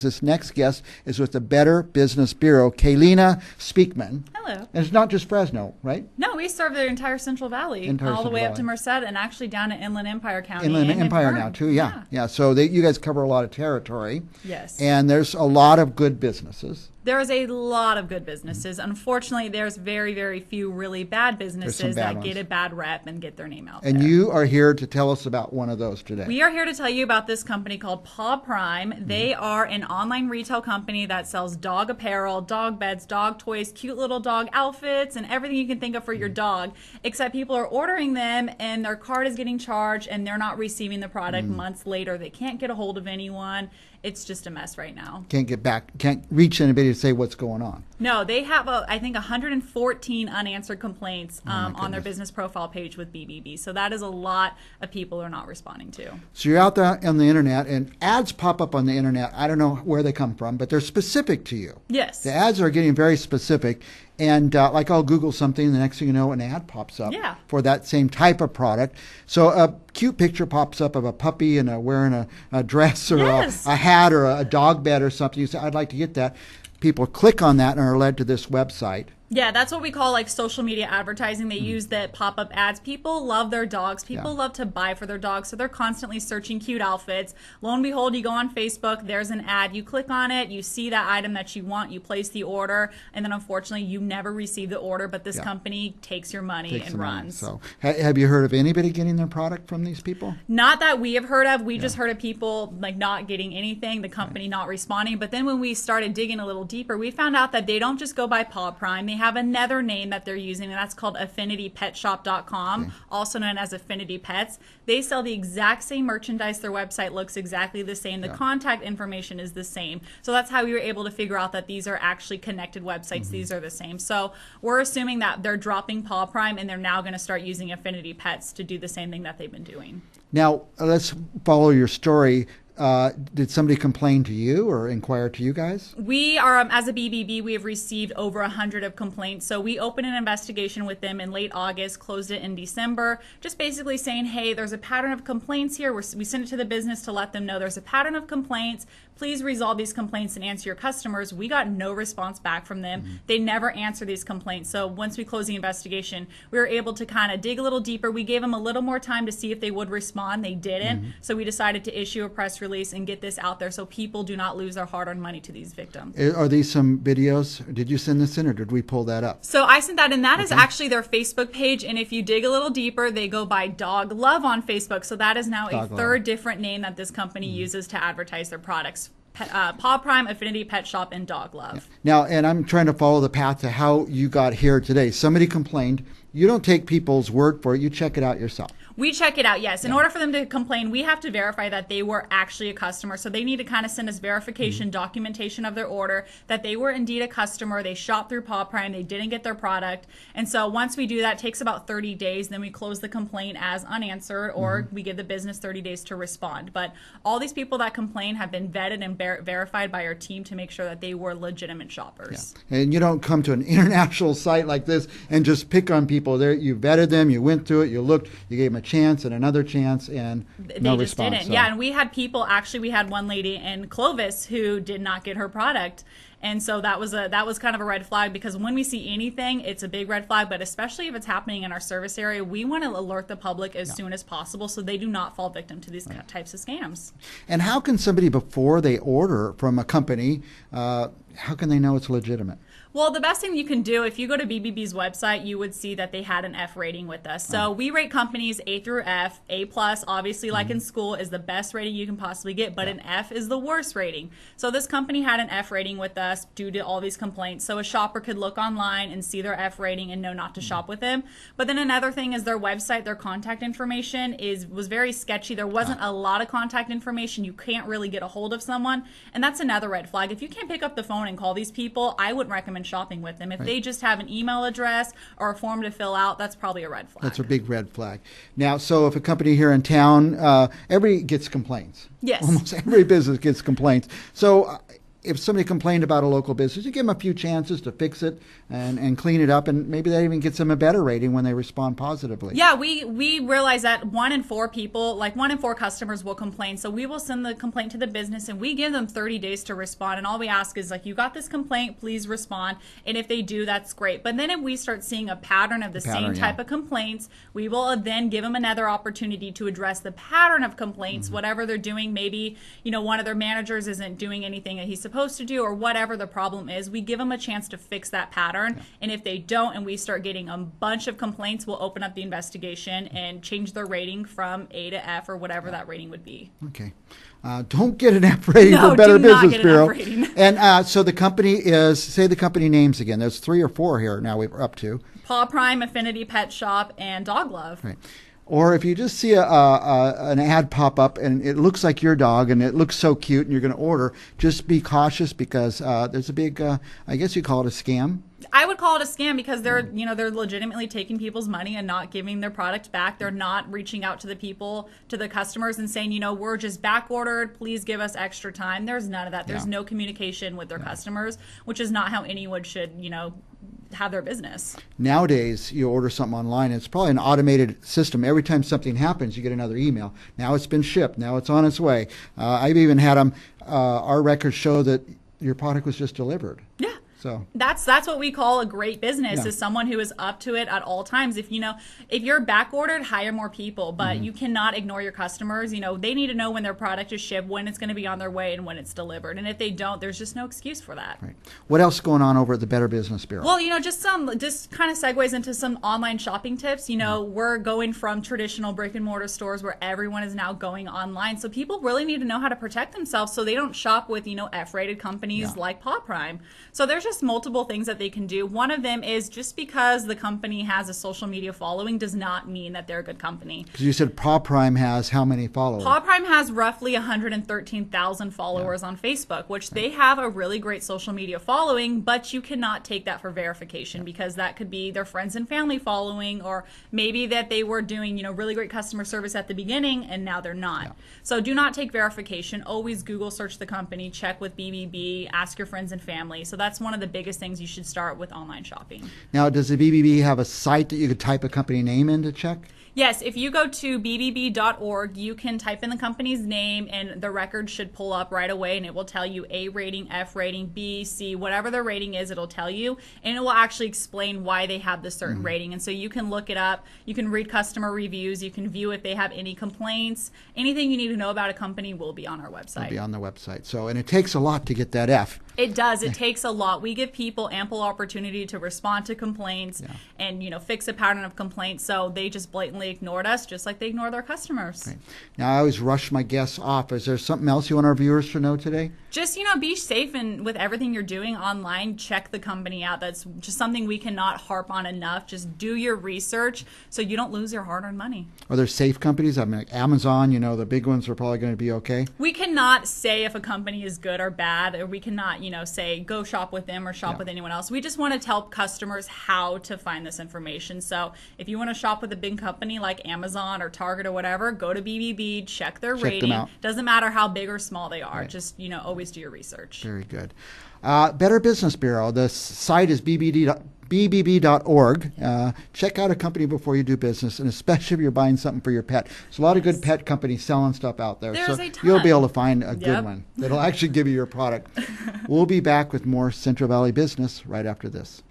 This next guest is with the Better Business Bureau, Kayleena Speakman. Hello. And it's not just Fresno, right? No, we serve the entire Central Valley, all the way up to Merced and actually down to Inland Empire County. Inland Empire now, too, yeah. So you guys cover a lot of territory. Yes. And there's a lot of good businesses. There is a lot of good businesses. Unfortunately, there's very, very few really bad businesses that get a bad rep and get their name out there. And you are here to tell us about one of those today. We are here to tell you about this company called Paw Prime. They are an online retail company that sells dog apparel, dog beds, dog toys, cute little dog outfits, and everything you can think of for your dog, except people are ordering them and their card is getting charged and they're not receiving the product months later. They can't get a hold of anyone. It's just a mess right now. Can't reach anybody to say what's going on. No, they have, I think, 114 unanswered complaints on their business profile page with BBB. So that is a lot of people are not responding to. So you're out there on the internet, and ads pop up on the internet. I don't know where they come from, but they're specific to you. Yes. The ads are getting very specific. And like I'll Google something, the next thing you know, an ad pops up for that same type of product. So a cute picture pops up of a puppy and wearing a dress or a hat or a dog bed or something. You say, I'd like to get that. People click on that and are led to this website. Yeah, that's what we call like social media advertising. They use the pop-up ads. People love their dogs. People love to buy for their dogs, so they're constantly searching cute outfits. Lo and behold, you go on Facebook, there's an ad. You click on it, you see that item that you want, you place the order, and then unfortunately you never receive the order, but this company takes your money and runs. So have you heard of anybody getting their product from these people? Not that we have heard of. We just heard of people like not getting anything, the company not responding. But then when we started digging a little deeper, we found out that they don't just go by Paw Prime. They have another name that they're using, and that's called AffinityPetShop.com, also known as Affinity Pets. They sell the exact same merchandise. Their website looks exactly the same. The contact information is the same. So that's how we were able to figure out that these are actually connected websites. These are the same. So we're assuming that they're dropping Paw Prime and they're now going to start using Affinity Pets to do the same thing that they've been doing. Now, let's follow your story. Did somebody complain to you or inquire to you guys? We are, as a BBB, we have received over 100 of complaints. So we opened an investigation with them in late August, closed it in December, just basically saying, hey, there's a pattern of complaints here. We sent it to the business to let them know there's a pattern of complaints. Please resolve these complaints and answer your customers. We got no response back from them. They never answer these complaints. So once we closed the investigation, we were able to kind of dig a little deeper. We gave them a little more time to see if they would respond. They didn't. So we decided to issue a press release and get this out there so people do not lose their hard-earned money to these victims. Are these some videos? Did you send this in or did we pull that up? So I sent that in. That is actually their Facebook page, and if you dig a little deeper, they go by Dog Love on Facebook. So that is now a third different name that this company uses to advertise their products. Paw Prime, Affinity Pet Shop, and Dog Love. Now, and I'm trying to follow the path to how you got here today. Somebody complained. You don't take people's word for it. You check it out yourself. We check it out, yes. In order for them to complain, we have to verify that they were actually a customer. So they need to kind of send us verification, documentation of their order, that they were indeed a customer. They shopped through Paw Prime. They didn't get their product. And so once we do that, it takes about 30 days. Then we close the complaint as unanswered, or we give the business 30 days to respond. But all these people that complain have been vetted and verified by our team to make sure that they were legitimate shoppers. Yeah. And you don't come to an international site like this and just pick on people. There, you vetted them, you went through it, you looked, you gave them a chance and another chance, and no response. They just didn't. So. Yeah, and we had people, actually we had one lady in Clovis who did not get her product. And so that was kind of a red flag, because when we see anything, it's a big red flag, but especially if it's happening in our service area, we want to alert the public as soon as possible so they do not fall victim to these types of scams. And how can somebody, before they order from a company, how can they know it's legitimate? Well, the best thing you can do, if you go to BBB's website, you would see that they had an F rating with us. So we rate companies A through F. A+, obviously, like in school, is the best rating you can possibly get, but an F is the worst rating. So this company had an F rating with us due to all these complaints. So a shopper could look online and see their F rating and know not to shop with them. But then another thing is their website, their contact information was very sketchy. There wasn't a lot of contact information. You can't really get a hold of someone. And that's another red flag. If you can't pick up the phone and call these people, I wouldn't recommend shopping with them. If they just have an email address or a form to fill out, that's probably a red flag. That's a big red flag. Now, so if a company here in town, everybody gets complaints. Yes. Almost every business gets complaints. So if somebody complained about a local business, you give them a few chances to fix it and clean it up, and maybe that even gets them a better rating when they respond positively. Yeah, we realize that 1 in 4 people, like 1 in 4 customers will complain. So we will send the complaint to the business and we give them 30 days to respond. And all we ask is like, you got this complaint, please respond. And if they do, that's great. But then if we start seeing a pattern of the same type of complaints, we will then give them another opportunity to address the pattern of complaints, whatever they're doing. Maybe, one of their managers isn't doing anything that he's supposed to do, or whatever the problem is. We give them a chance to fix that pattern. And if they don't, and we start getting a bunch of complaints, we'll open up the investigation and change their rating from A to F or whatever that rating would be. Okay. Don't get an F rating for Better Business Bureau. And so the company is, say the company names again. There's 3 or 4 here now we're up to. Paw Prime, Affinity Pet Shop, and Dog Love. Right. Or if you just see an ad pop up and it looks like your dog and it looks so cute and you're going to order, just be cautious because there's a big, I guess you call it a scam. I would call it a scam because they're legitimately taking people's money and not giving their product back. They're not reaching out to the customers and saying, we're just back ordered. Please give us extra time. There's none of that. There's no communication with their customers, which is not how anyone should, have their business. Nowadays, you order something online, it's probably an automated system. Every time something happens, you get another email. Now it's been shipped. Now it's on its way. I've even had them, our records show that your product was just delivered. Yeah. So that's what we call a great business, is someone who is up to it at all times. If you're back ordered, hire more people, but you cannot ignore your customers. They need to know when their product is shipped, when it's going to be on their way, and when it's delivered. And if they don't, there's just no excuse for that. Right. What else is going on over at the Better Business Bureau? Well, just kind of segues into some online shopping tips. We're going from traditional brick and mortar stores where everyone is now going online. So people really need to know how to protect themselves so they don't shop with, F-rated companies like Paw Prime. So there's just multiple things that they can do. One of them is just because the company has a social media following does not mean that they're a good company. Because you said Paw Prime has how many followers? Paw Prime has roughly 113,000 followers on Facebook, which they have a really great social media following, but you cannot take that for verification because that could be their friends and family following, or maybe that they were doing, really great customer service at the beginning and now they're not. So do not take verification. Always Google search the company, check with BBB, ask your friends and family. So that's one of the biggest things you should start with online shopping. Now, does the BBB have a site that you could type a company name in to check? Yes, if you go to bbb.org, you can type in the company's name and the record should pull up right away, and it will tell you A rating, F rating, B, C, whatever the rating is, it'll tell you, and it will actually explain why they have this certain rating. And so you can look it up, you can read customer reviews, you can view if they have any complaints. Anything you need to know about a company will be on our website. It'll be on the website. So, and it takes a lot to get that F. It does. It takes a lot. We give people ample opportunity to respond to complaints and, fix a pattern of complaints. So they just blatantly ignored us, just like they ignore their customers. Right. Now, I always rush my guests off. Is there something else you want our viewers to know today? Just, be safe, and with everything you're doing online, check the company out. That's just something we cannot harp on enough. Just do your research so you don't lose your hard-earned money. Are there safe companies? I mean, like Amazon, the big ones are probably going to be okay. We cannot say if a company is good or bad, or we cannot, say go shop with them or shop with anyone else. We just want to tell customers how to find this information. So if you want to shop with a big company like Amazon or Target or whatever, go to BBB, check their rating. Doesn't matter how big or small they are. Right. Just, always do your research. Very good. Better Business Bureau. The site is bbb.org. Check out a company before you do business, and especially if you're buying something for your pet. There's a lot of good pet companies selling stuff out there. There's a ton. You'll be able to find a good one that'll actually give you your product. We'll be back with more Central Valley Business right after this.